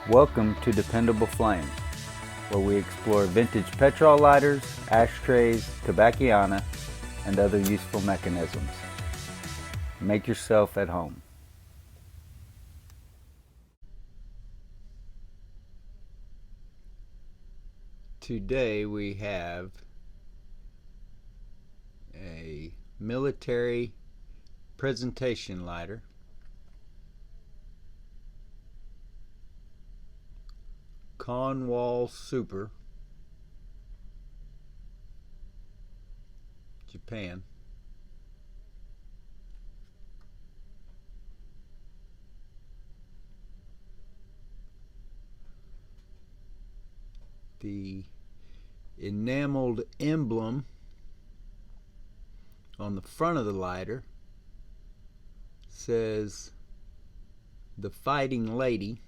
Welcome to Dependable Flame, where we explore vintage petrol lighters, ashtrays, tobacciana, and other useful mechanisms. Make yourself at home. Today we have a military presentation lighter, KONWAL Super, Japan. The enameled emblem on the front of the lighter says "The Fighting Lady"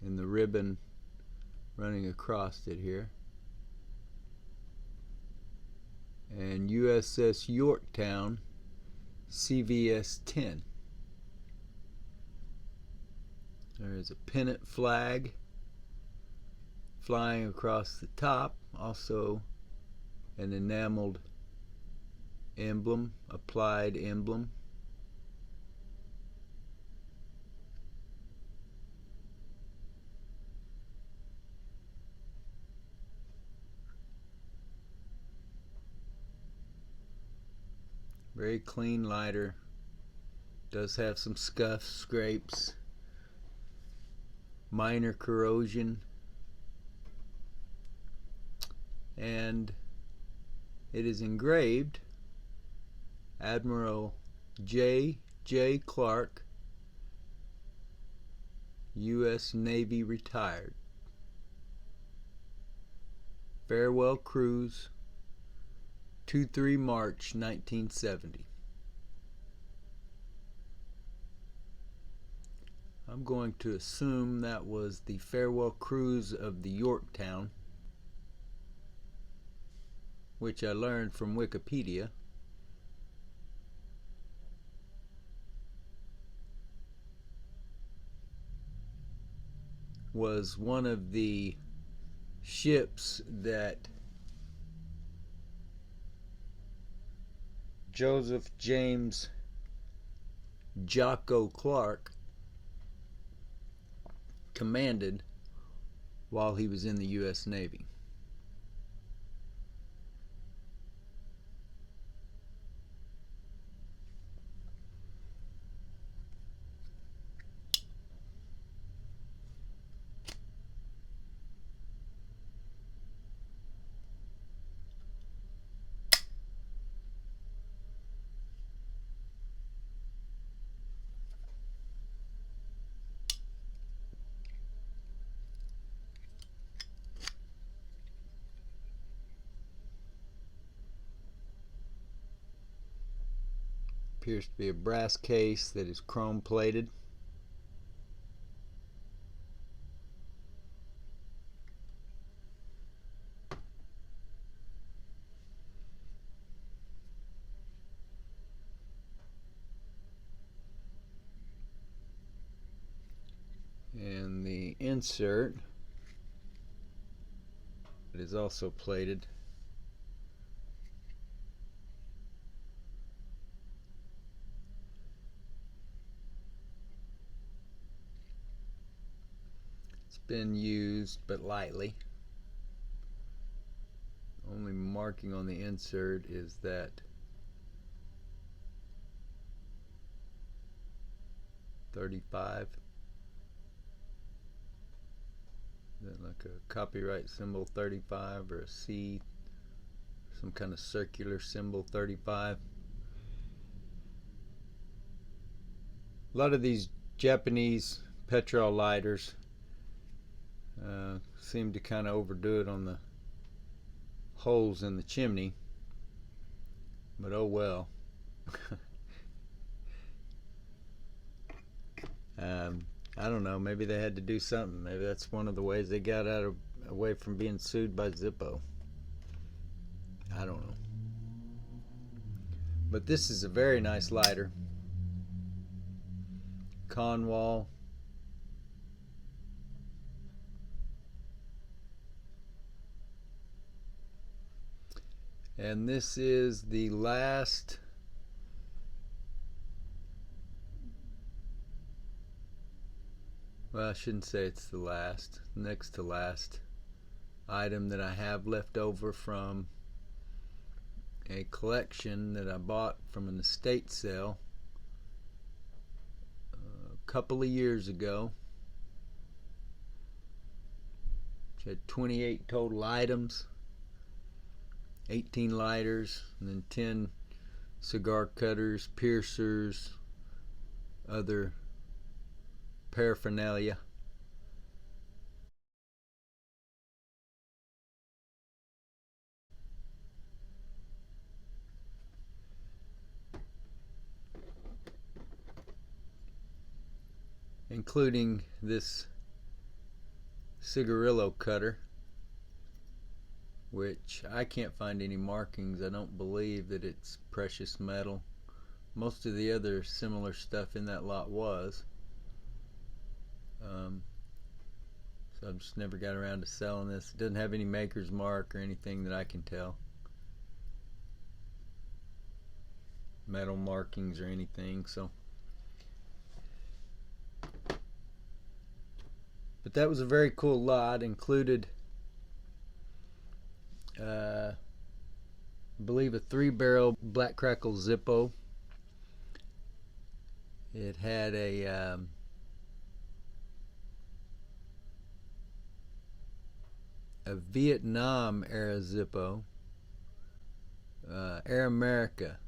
and the ribbon running across it here, and U.S.S. Yorktown CVS 10. There is a pennant flag flying across the top, also an enameled emblem, applied emblem. Very clean lighter. Does have some scuffs, scrapes, minor corrosion, and it is engraved Admiral J.J. Clark, U.S. Navy retired. Farewell Cruise, 2-3 March 1970. I'm going to assume that was the farewell cruise of the Yorktown, which I learned from Wikipedia was one of the ships that Joseph James Jocko Clark commanded while he was in the U.S. Navy. Appears to be a brass case that is chrome plated. And the insert is also plated. Been used but lightly. Only marking on the insert is that 35. Is that like a copyright symbol 35 or a C, some kind of circular symbol 35? A lot of these Japanese petrol lighters seem to kind of overdo it on the holes in the chimney, but oh well. I don't know, maybe they had to do something. Maybe that's one of the ways they got away from being sued by Zippo. I don't know. But this is a very nice lighter. KONWAL And this is the last well, I shouldn't say it's the last, next to last item that I have left over from a collection that I bought from an estate sale a couple of years ago. Which had 28 total items, 18 lighters, and then 10 cigar cutters, piercers, other paraphernalia. Including this cigarillo cutter, which I can't find any markings. I don't believe that it's precious metal. Most of the other similar stuff in that lot was. So I've just never got around to selling this. It doesn't have any maker's mark or anything that I can tell. Metal markings or anything, so. But that was a very cool lot. Included I believe a 3-barrel Black Crackle Zippo. It had a Vietnam era Zippo, Air America,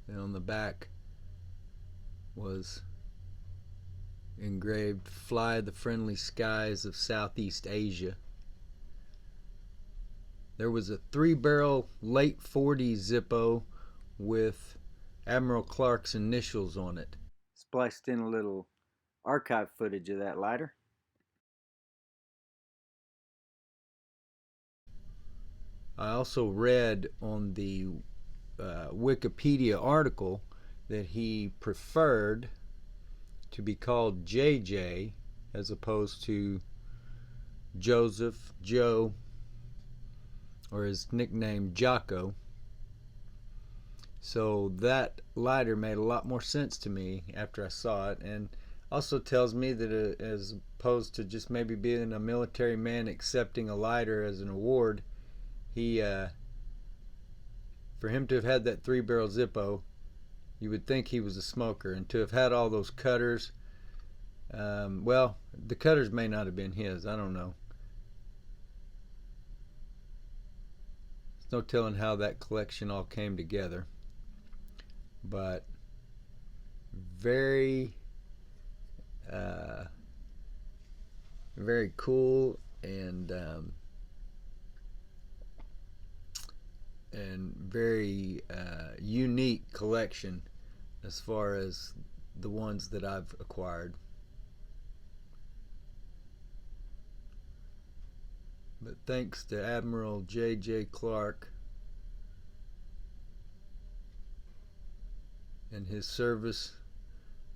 and on the back was engraved "Fly the Friendly Skies of Southeast Asia." There was a 3-barrel late 40s Zippo with Admiral Clark's initials on it. Spliced in a little archive footage of that lighter. I also read on the Wikipedia article that he preferred to be called J.J. as opposed to Joseph, Joe, or his nickname Jocko. So that lighter made a lot more sense to me after I saw it, and also tells me that as opposed to just maybe being a military man accepting a lighter as an award, he for him to have had that 3-barrel Zippo, you would think he was a smoker, and to have had all those cutters, well, the cutters may not have been his, I don't know. There's no telling how that collection all came together, but very very cool and very unique collection as far as the ones that I've acquired. But thanks to Admiral J.J. Clark and his service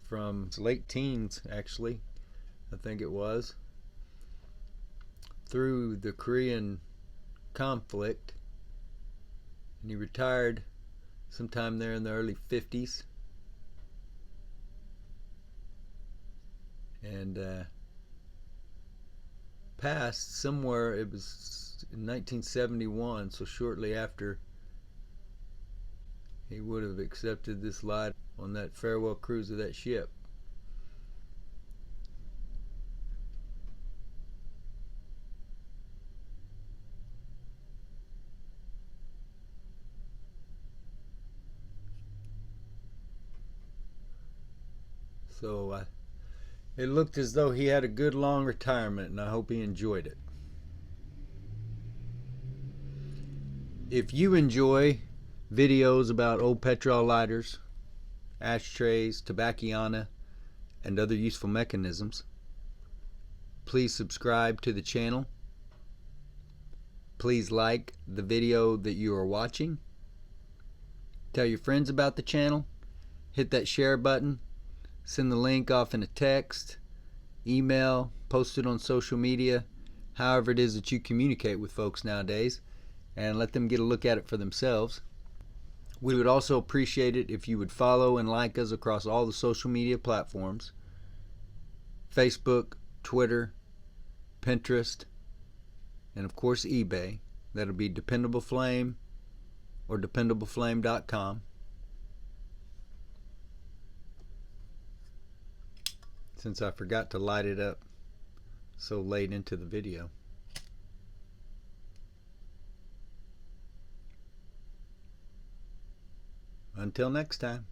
from late teens, actually, I think it was, through the Korean conflict, and he retired sometime there in the early 50s, and passed somewhere, it was in 1971, so shortly after he would have accepted this light on that farewell cruise of that ship. So it looked as though he had a good long retirement, and I hope he enjoyed it. If you enjoy videos about old Petrol lighters, ashtrays, tobacconana, and other useful mechanisms, please subscribe to the channel. Please like the video that you are watching. Tell your friends about the channel. Hit that share button. Send the link off in a text, email, post it on social media. however it is that you communicate with folks nowadays, and let them get a look at it for themselves. We would also appreciate it if you would follow and like us across all the social media platforms: Facebook, Twitter, Pinterest, and of course eBay. That'll be Dependable Flame or dependableflame.com. Since I forgot to light it up so late into the video. Until next time.